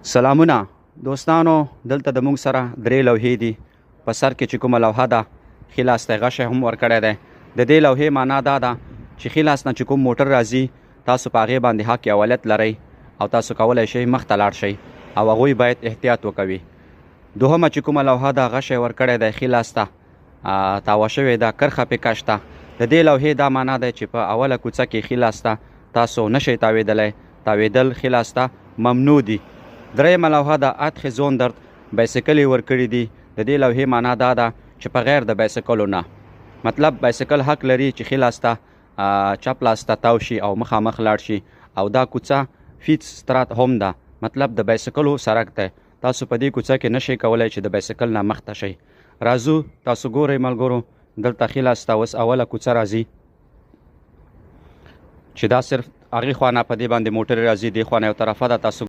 سلامونه دوستانو، دلته د موږ سره درې لوحې دي. په سر کې چې کومه لوحه ده ښي لاس ته غشی هم ورکړی دی. د دې لوحې معنا دا ده چې ښي لاس نه چې کوم موټر راځي تاسو په هغې باندې حق اولت لرئ او تاسو کولی شئ مخ ته لاړ شئ او هغوی باید احتیاط وکوي. دوهمه چې کومه لوحه ده غشی ورکړی دی ښي لاس ته تاوه شوې ده، کرښه پې کش ده. د دې لوحې دا معنا دی چې په اوله کوڅه کې ښي لاس ته تاسو نشئ تاوېدلی، تاوېدل ښي لاس ته ممنوع دي. درېیمه لوحه د ادخ زون درد بایسکل یې ورکړي دي. د دې لوحې معنا دا ده چې په غیر د بایسکلو نه، مطلب بایسکل حق لري چې ښي لاس ته چپ لاس ته تاو شي او مخامخ لاړ شي. او دا کوڅه فیټ سترات هم ده، مطلب د بایسکلو سړک دی. تاسو په دې کوڅه کې نشئ کولی چې د بایسکل نه مخ ته شئ. راځو تاسو ګورئ ملګرو، دلته ښي لاس ته اوس اوله کوڅه راځي چې دا صرف هغې خوا نه په دې باندې موټر راځي، دې خوا نه یو طرفه ده. تاسو